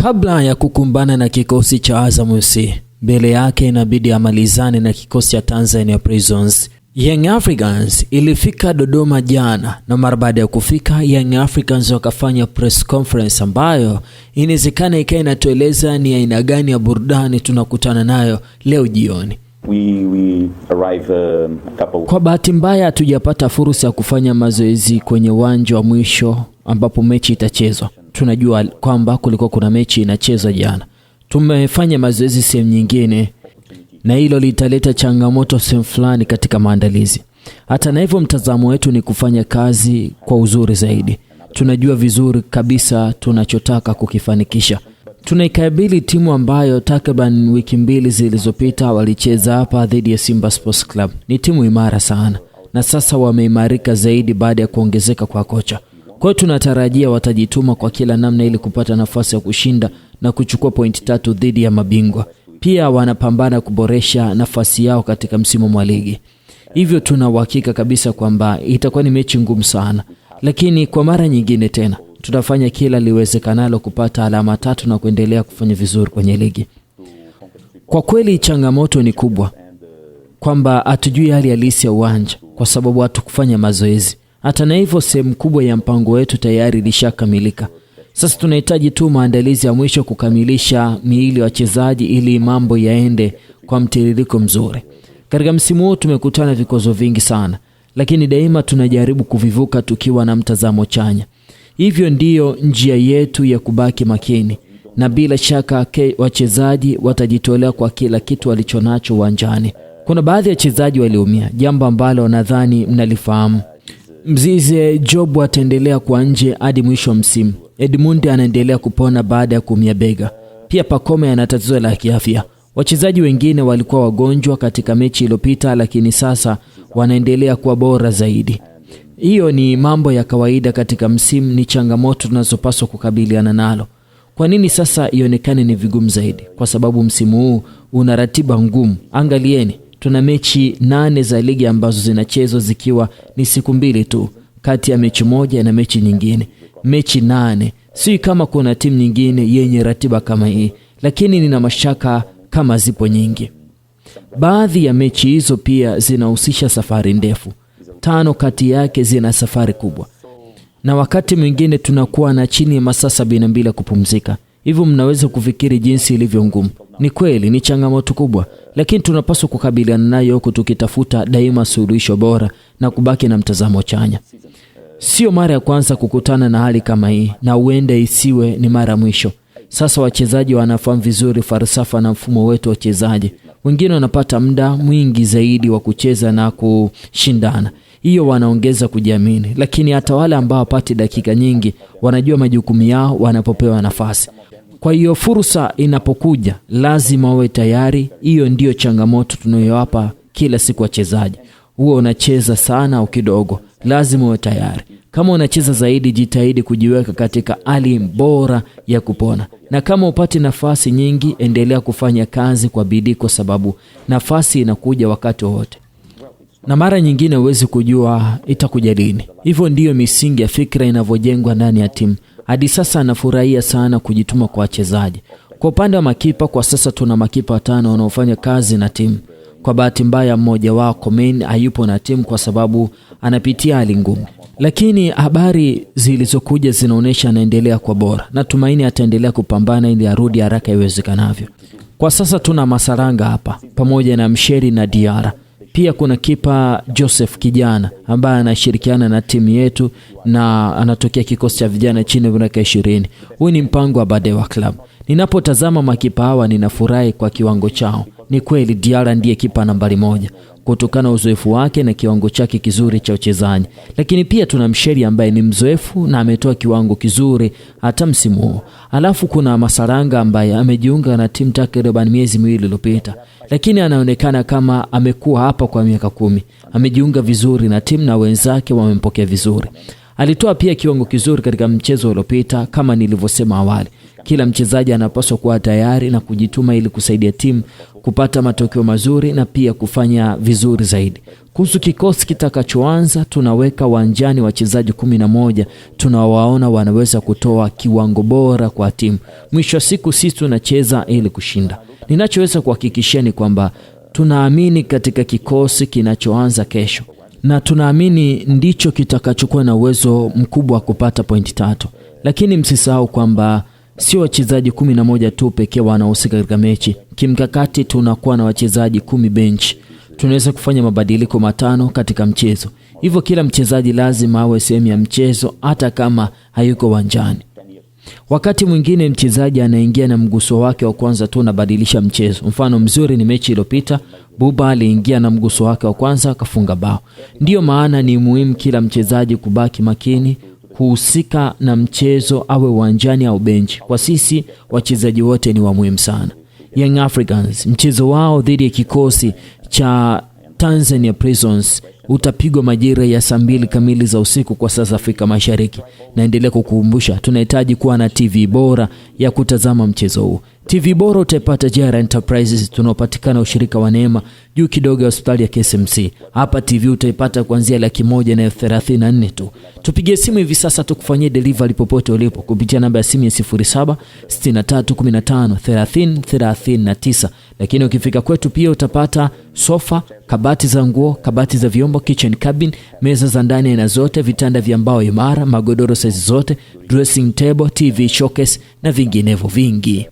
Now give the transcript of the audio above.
Kabla ya kukumbana na kikosi cha Azam FC, mbele yake inabidi amalizane na kikosi cha Tanzania Prisons. Young Africans ilifika Dodoma jana, na mara baada ya kufika Young Africans wakafanya press conference ambayo inawezekana ikawa inatueleza ni aina gani ya burudani tunakutana nayo leo jioni. Kwa bahati mbaya hatujapata fursa ya kufanya mazoezi kwenye uwanja wa mwisho ambapo mechi itachezwa. Tunajua kwamba kulikuwa kuna mechi inachezwa jana. Tumefanya mazoezi sehemu nyingine na hilo litaleta changamoto sehemu fulani katika maandalizi. Hata na hivyo mtazamo wetu ni kufanya kazi kwa uzuri zaidi. Tunajua vizuri kabisa tunachotaka kukifanikisha. Tunaikabili timu ambayo takriban wiki 2 zilizopita walicheza hapa dhidi ya Simba Sports Club. Ni timu imara sana na sasa wameimarika zaidi baada ya kuongezeka kwa kocha. Kwa hiyo tunatarajia watajituma kwa kila namna ili kupata nafasi ya kushinda na kuchukua pointi 3 dhidi ya mabingwa. Pia wanapambana kuboresha nafasi yao katika msimu wa ligi. Hivyo tuna uhakika kabisa kwamba itakuwa ni mechi ngumu sana. Lakini kwa mara nyingine tena tutafanya kila liwezekanalo kupata alama 3 na kuendelea kufanya vizuri kwenye ligi. Kwa kweli changamoto ni kubwa kwamba hatujui hali halisi ya uwanja kwa sababu hatukufanya mazoezi. Hata na hivyo sehemu kubwa ya mpango wetu tayari ilishakamilika. Sasa tunahitaji tu maandalizi ya mwisho kukamilisha miili ya wachezaji ili mambo yaende kwa mtiririko mzuri. Katika msimu huu tumekutana vikwazo vingi sana, lakini daima tunajaribu kuvivuka tukiwa na mtazamo chanya. Hivyo ndiyo njia yetu ya kubaki makini, na bila shaka wachezaji watajitolea kwa kila kitu walichonacho uwanjani. Kuna baadhi ya wachezaji waliumia, jambo ambalo nadhani mnalifahamu. Mzize Job ataendelea kwa nje hadi mwisho wa msimu. Edmund anaendelea kupona baada ya kuumia bega. Pia Pacome ana tatizo la kiafya. Wachezaji wengine walikuwa wagonjwa katika mechi iliyopita, lakini sasa wanaendelea kuwa bora zaidi. Hiyo ni mambo ya kawaida katika msimu, ni changamoto tunazopaswa kukabiliana nalo. Kwa nini sasa ionekane ni vigumu zaidi? Kwa sababu msimu huu una ratiba ngumu. Angalieni, tuna mechi 8 za ligi ambazo zinachezwa zikiwa ni siku 2 tu kati ya mechi moja na mechi nyingine. Mechi 8. Si kama kuna timu nyingine yenye ratiba kama hii, lakini nina mashaka kama zipo nyingi. Baadhi ya mechi hizo pia zinahusisha safari ndefu. 5 kati yake zina safari kubwa. Na wakati mwingine tunakuwa na chini ya masaa 72 kupumzika. Hivyo mnaweza kufikiri jinsi ilivyo ngumu. Ni kweli ni changamoto kubwa, lakini tunapaswa kukabiliana nayo huku tukitafuta daima suluhisho bora na kubaki na mtazamo chanya. Sio mara ya kwanza kukutana na hali kama hii, na huenda isiwe ni mara mwisho. Sasa wachezaji wanafahamu vizuri falsafa na mfumo wetu wa wachezaji. Wengine wanapata muda mwingi zaidi wa kucheza na kushindana. Hiyo wanaongeza kujiamini, lakini hata wale ambao hawapati dakika nyingi wanajua majukumu yao wanapopewa nafasi. Kwa hiyo fursa inapokuja lazima wawe tayari. Hiyo ndiyo changamoto tunayowapa kila siku wachezaji. Uwe unacheza sana au kidogo, lazima uwe tayari. Kama unacheza zaidi, jitahidi kujiweka katika hali bora ya kupona. Na kama upati nafasi nyingi, endelea kufanya kazi kwa bidii kwa sababu nafasi inakuja wakati wote. Na mara nyingine huwezi kujua itakuja lini. Hivyo ndiyo misingi ya fikra inavyojengwa ndani ya timu. Hadi sasa anafurahia sana kujituma kwa wachezaji. Kwa upande wa makipa, kwa sasa tuna makipa 5 wanaofanya kazi na timu. Kwa bahati mbaya mmoja wao Komen hayupo na timu kwa sababu anapitia hali ngumu. Lakini habari zilizokuja zinaonesha anaendelea kwa bora. Natumaini ataendelea kupambana ili arudi haraka iwezekanavyo. Kwa sasa tuna Masaranga hapa pamoja na Msheri na Diara. Pia kuna kipa Joseph kijana ambaye anashirikiana na timu yetu na anatokea kikosi cha vijana chini ya miaka 20. Huyu ni mpango wa baadaye wa club. Ninapotazama makipa hawa ninafurahi kwa kiwango chao. Ni kweli Diara ndiye kipa nambari 1 kutokana na uzoefu wake na kiwango chake kizuri cha uchezaji. Lakini pia tuna Msheri ambaye ni mzoefu na ametoa kiwango kizuri hata msimu huu. Alafu kuna Masaranga ambaye amejiunga na timu takriban miezi 2 iliyopita, lakini anaonekana kama amekuwa hapa kwa miaka 10. Amejiunga vizuri na timu na wenzake wamempokea vizuri. Alitoa pia kiwango kizuri katika mchezo uliopita kama nilivyosema awali. Kila mchezaji anapaswa kuwa tayari na kujituma ili kusaidia timu kupata matokeo mazuri na pia kufanya vizuri zaidi. Kuhusu kikosi kitakachoanza, tunaweka uwanjani wachezaji 11 tunawaona wanaweza kutoa kiwango bora kwa timu. Mwisho wa siku sisi tunacheza ili kushinda. Ninachoweza kuhakikishia ni kwamba tunaamini katika kikosi kinachoanza kesho, na tunaamini ndicho kitakachokuwa na uwezo mkubwa wa kupata pointi 3. Lakini msisahau kwamba sio wachezaji 11 tu pekee wanaohusika katika mechi. Kimkakati tunakuwa na wachezaji 10 bench. Tunaweza kufanya mabadiliko 5 katika mchezo. Hivyo kila mchezaji lazima awe sehemu ya mchezo hata kama hayuko uwanjani. Wakati mwingine mchezaji anaingia na mguso wake wa kwanza tu unabadilisha mchezo. Mfano mzuri ni mechi iliyopita, Buba aliingia na mguso wake wa kwanza akafunga bao. Ndiyo maana ni muhimu kila mchezaji kubaki makini, kuhusika na mchezo, awe uwanjani au benchi. Kwa sisi wachezaji wote ni wa muhimu sana. Young Africans, mchezo wao dhidi ya kikosi cha Tanzania Prisons utapigwa majira ya 2 kamili za usiku kwa saa za Afrika Mashariki. Naendelea kukukumbusha tunahitaji kuwa na TV bora ya kutazama mchezo huu. TV bora utaipata JR Enterprises, tunaopatikana ushirika wa Neema juu kidogo ya hospitali ya KSMC. Hapa TV utaipata kuanzia 134 tu. Tupigie simu hivi sasa tukufanyie delivery popote ulipo kupitia namba ya simu ya 0763153039. Lakini ukifika kwetu pia utapata sofa, kabati za nguo, kabati za vyombo, kitchen cabin, meza za ndani na zote, vitanda vya mbao imara, magodoro size zote, dressing table, TV showcase na vinginevyo vingi.